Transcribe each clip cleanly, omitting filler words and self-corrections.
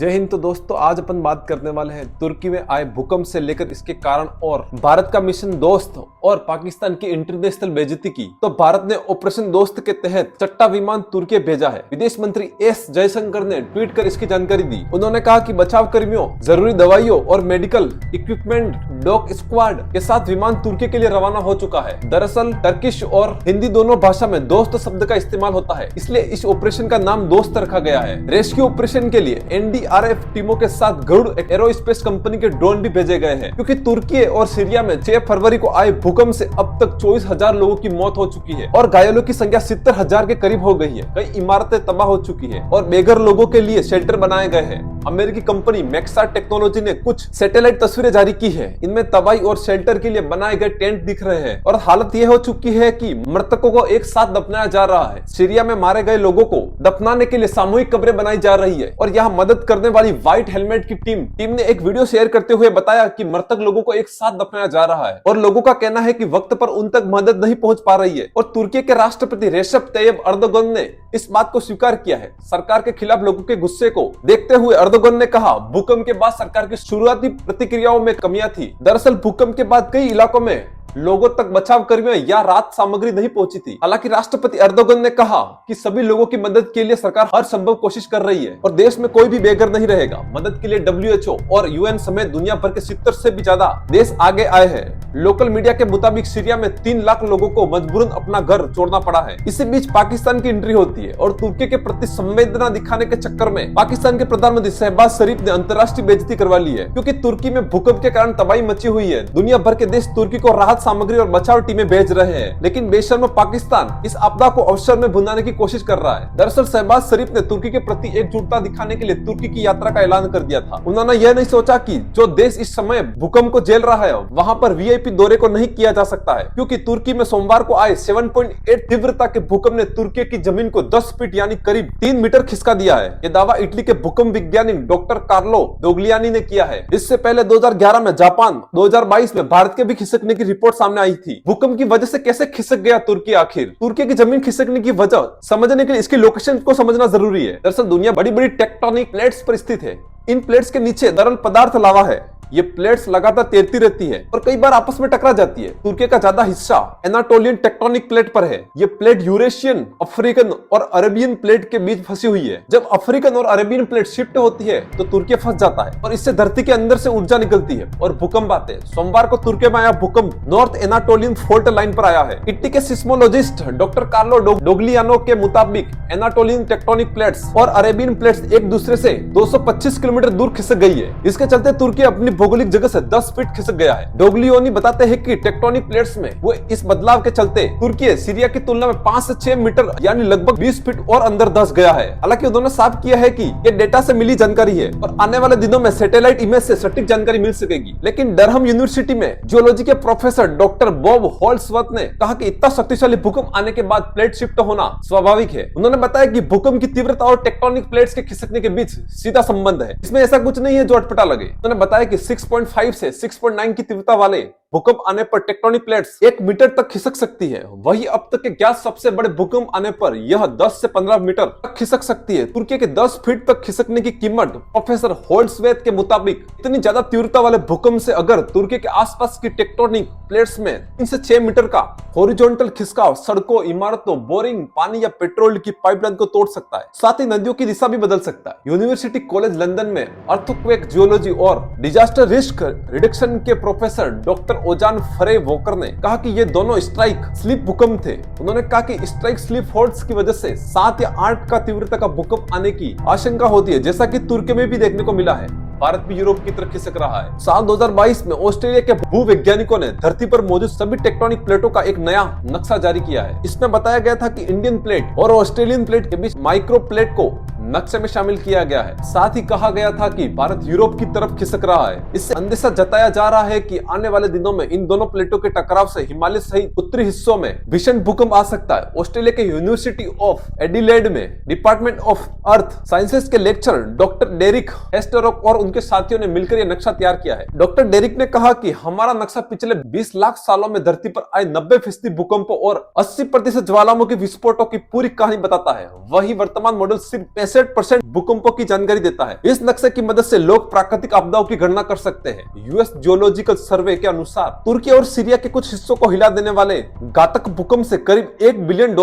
जय हिंद। तो दोस्तों आज अपन बात करने वाले हैं तुर्की में आए भूकंप से लेकर इसके कारण और भारत का मिशन दोस्त और पाकिस्तान की इंटरनेशनल बेइज्जती की। तो भारत ने ऑपरेशन दोस्त के तहत चट्टा विमान तुर्की भेजा है। विदेश मंत्री एस जयशंकर ने ट्वीट कर इसकी जानकारी दी। उन्होंने कहा कि बचाव कर्मियों, जरूरी दवाइयों और मेडिकल इक्विपमेंट डॉग स्क्वाड के साथ विमान तुर्की के लिए रवाना हो चुका है। दरअसल टर्किश और हिंदी दोनों भाषा में दोस्त शब्द का इस्तेमाल होता है, इसलिए इस ऑपरेशन का नाम दोस्त रखा गया है। रेस्क्यू ऑपरेशन के लिए एनडीआरएफ टीमों के साथ गरुड़ एरोस्पेस कंपनी के ड्रोन भी भेजे गए हैं, क्योंकि तुर्की और सीरिया में 6 फरवरी को आए भूकंप से अब तक 24,000 लोगों की मौत हो चुकी है और घायलों की संख्या 70,000 के करीब हो गई है। कई इमारतें तबाह हो चुकी है और बेघर लोगों के लिए शेल्टर बनाए गए हैं। अमेरिकी कंपनी मैक्सा टेक्नोलॉजी ने कुछ सैटेलाइट तस्वीरें जारी की है। इनमें तबाही और शेल्टर के लिए बनाए गए टेंट दिख रहे हैं और हालत यह हो चुकी है कि मृतकों को एक साथ दफनाया जा रहा है। सीरिया में मारे गए लोगों को दफनाने के लिए सामूहिक कब्रें बनाई जा रही है और यहाँ मदद करने वाली व्हाइट हेलमेट की टीम ने एक वीडियो शेयर करते हुए बताया कि मृतक लोगों को एक साथ दफनाया जा रहा है और लोगों का कहना है कि वक्त पर उन तक मदद नहीं पहुंच पा रही है। और तुर्की के राष्ट्रपति रेसेप तैयब अर्दोगन ने इस बात को स्वीकार किया है। सरकार के खिलाफ लोगों के गुस्से को देखते हुए अर्दोगन ने कहा, भूकंप के बाद सरकार की शुरुआती प्रतिक्रियाओं में कमियां थी। दरअसल भूकंप के बाद कई इलाकों में लोगों तक बचाव कर्मियों या राहत सामग्री नहीं पहुंची थी। हालांकि राष्ट्रपति अर्दोगन ने कहा कि सभी लोगों की मदद के लिए सरकार हर संभव कोशिश कर रही है और देश में कोई भी बेघर नहीं रहेगा। मदद के लिए WHO और UN समेत दुनिया भर के 70 से भी ज्यादा देश आगे आए हैं। लोकल मीडिया के मुताबिक सीरिया में 3 लाख लोगों को मजबूरन अपना घर छोड़ना पड़ा है। इसी बीच पाकिस्तान की एंट्री होती है और तुर्की के प्रति संवेदना दिखाने के चक्कर में पाकिस्तान के प्रधानमंत्री शहबाज शरीफ ने अंतर्राष्ट्रीय बेइज्जती करवा ली है, क्योंकि तुर्की में भूकंप के कारण तबाही मची हुई है। दुनिया भर के देश तुर्की को राहत सामग्री और बचाव टीमें भेज रहे हैं, लेकिन बेशर्म पाकिस्तान इस आपदा को अवसर में भुनाने की कोशिश कर रहा है। दरअसल शहबाज शरीफ ने तुर्की के प्रति एकजुटता दिखाने के लिए तुर्की की यात्रा का ऐलान कर दिया था। उन्होंने यह नहीं सोचा कि जो देश इस समय भूकंप को झेल रहा है वहां पर VIP दौरे को नहीं किया जा सकता है, क्योंकि तुर्की में सोमवार को आए 7.8 तीव्रता के भूकंप ने तुर्की की जमीन को 10 फीट यानी करीब 3 मीटर खिसका दिया है। यह दावा इटली के भूकंप वैज्ञानिक डॉक्टर कार्लो डोगलियानी ने किया है। इससे पहले 2011 में जापान, 2022 में भारत के भी खिसकने की रिपोर्ट सामने आई थी। भूकंप की वजह से कैसे खिसक गया तुर्की आखिर? तुर्की की जमीन खिसकने की वजह समझने के लिए इसकी लोकेशन को समझना जरूरी है। दरअसल दुनिया बड़ी बड़ी टेक्टोनिक प्लेट्स पर स्थित है। इन प्लेट्स के नीचे तरल पदार्थ लावा है। ये प्लेट्स लगातार तैरती रहती है और कई बार आपस में टकरा जाती है। तुर्की का ज्यादा हिस्सा एनाटोलियन टेक्टोनिक प्लेट पर है। ये प्लेट यूरेशियन, अफ्रीकन और अरेबियन प्लेट के बीच फंसी हुई है। जब अफ्रीकन और अरेबियन प्लेट शिफ्ट होती है तो तुर्की फंस जाता है और इससे धरती के अंदर से ऊर्जा निकलती है और भूकंप आते हैं। सोमवार को तुर्की में आया भूकंप नॉर्थ एनाटोलियन फोल्ट लाइन पर आया है। इटली के सिस्मोलॉजिस्ट डॉक्टर कार्लो डोगलियानो के मुताबिक एनाटोलियन टेक्टोनिक प्लेट्स और अरेबियन प्लेट्स एक दूसरे से 225 किलोमीटर दूर खिसक गई है। इसके चलते तुर्की अपनी भौगोलिक जगह से 10 फीट खिसक गया है। डोगलियोनी बताते हैं कि टेक्टोनिक प्लेट्स में वो इस बदलाव के चलते तुर्की सीरिया की तुलना में 5 से 6 मीटर यानी लगभग 20 फीट और अंदर धंस गया है। हालांकि उन्होंने साफ किया है कि ये डेटा से मिली जानकारी है और आने वाले दिनों में सैटेलाइट इमेज से सटीक जानकारी मिल सकेगी। लेकिन डरहम यूनिवर्सिटी में जियोलॉजी के प्रोफेसर डॉक्टर बॉब हॉल्सवर्थ ने कहा कि इतना शक्तिशाली भूकंप आने के बाद प्लेट शिफ्ट होना स्वाभाविक है। उन्होंने बताया कि भूकंप की तीव्रता और टेक्टोनिक प्लेट्स के खिसकने के बीच सीधा संबंध है। इसमें ऐसा कुछ नहीं है जो अटपटा लगे। उन्होंने बताया कि 6.5 से 6.9 की तीव्रता वाले भूकंप आने पर टेक्टोनिक प्लेट्स 1 मीटर तक खिसक सकती है। वही अब तक के ज्ञात सबसे बड़े भूकंप आने पर यह 10 से 15 मीटर तक खिसक सकती है। तुर्की के 10 फीट तक खिसकने की कीमत प्रोफेसर होल्सवेथ के मुताबिक इतनी ज्यादा तीव्रता वाले भूकंप से अगर तुर्की के आसपास की टेक्टोनिक प्लेट्स में 3 से 6 मीटर का हॉरिजॉन्टल खिसकाव सड़कों, इमारतों, बोरिंग, पानी या पेट्रोल की पाइपलाइन को तोड़ सकता है। साथ ही नदियों की दिशा भी बदल सकता है। यूनिवर्सिटी कॉलेज लंदन में अर्थक्वेक जियोलॉजी और डिजास्टर रिस्क रिडक्शन के प्रोफेसर डॉक्टर ओजान फरे वोकर ने कहा कि ये दोनों स्ट्राइक स्लिप भूकंप थे। उन्होंने कहा कि स्ट्राइक स्लिप फॉल्ट्स की वजह से 7 या 8 का तीव्रता का भूकंप आने की आशंका होती है, जैसा कि तुर्की में भी देखने को मिला है। भारत भी यूरोप की तरफ खिसक रहा है। साल 2022 में ऑस्ट्रेलिया के भूवैज्ञानिकों ने धरती पर मौजूद सभी टेक्टोनिक प्लेटों का एक नया नक्शा जारी किया है। इसमें बताया गया था कि इंडियन प्लेट और ऑस्ट्रेलियन प्लेट के बीच माइक्रो प्लेट को नक्शे में शामिल किया गया है। साथ ही कहा गया था कि भारत यूरोप की तरफ खिसक रहा है। इससे अंदेशा जताया जा रहा है कि आने वाले दिनों में इन दोनों प्लेटों के टकराव से हिमालय सहित उत्तरी हिस्सों में भीषण भूकंप आ सकता है। ऑस्ट्रेलिया के यूनिवर्सिटी ऑफ एडिलेड में डिपार्टमेंट ऑफ अर्थ साइंसेज के लेक्चरर डॉक्टर डेरिक हेस्टरॉक और उनके साथियों ने मिलकर यह नक्शा तैयार किया है। डॉक्टर डेरिक ने कहा कि हमारा नक्शा पिछले 20 लाख सालों में धरती पर आए 90% भूकंपों और 80% ज्वालामुखी विस्फोटों की पूरी कहानी बताता है। वही वर्तमान मॉडल सिर्फ 63% भूकंपों की जानकारी देता है। इस नक्शे की मदद से लोग प्राकृतिक आपदाओं की गणना कर सकते हैं। यूएस जियोलॉजिकल सर्वे के अनुसार तुर्की और सीरिया के कुछ हिस्सों को हिला देने वाले घातक भूकंप से करीब $1 बिलियन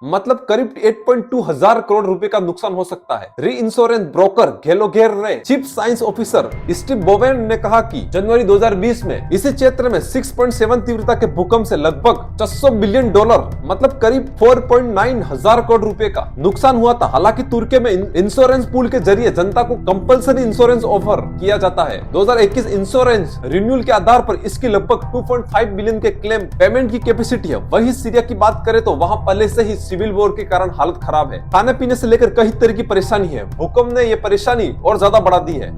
मतलब करीब 8.2 हजार करोड़ रुपए का नुकसान हो सकता है। री इंश्योरेंस ब्रोकर गेलोगेर रे chief science officer Steve Bowen ने कहा कि जनवरी 2020 में इसी क्षेत्र में 6.7 तीव्रता के भूकंप से लगभग $600 बिलियन मतलब करीब 4.9 हजार करोड़ रुपए का नुकसान हुआ था। हालांकि तुर्की में इंश्योरेंस पूल के जरिए जनता को कंपल्सरी इंश्योरेंस ऑफर किया जाता है। 2021 इंश्योरेंस रिन्यूअल के आधार पर इसकी लगभग 2.5 बिलियन के क्लेम पेमेंट की कैपेसिटी है। वहीं सीरिया की बात करें तो वहां पहले से ही सिविल वॉर के कारण हालत खराब है। खाने पीने से लेकर कई तरह की परेशानी है। भूकंप ने यह परेशानी और ज्यादा बढ़ा दी है।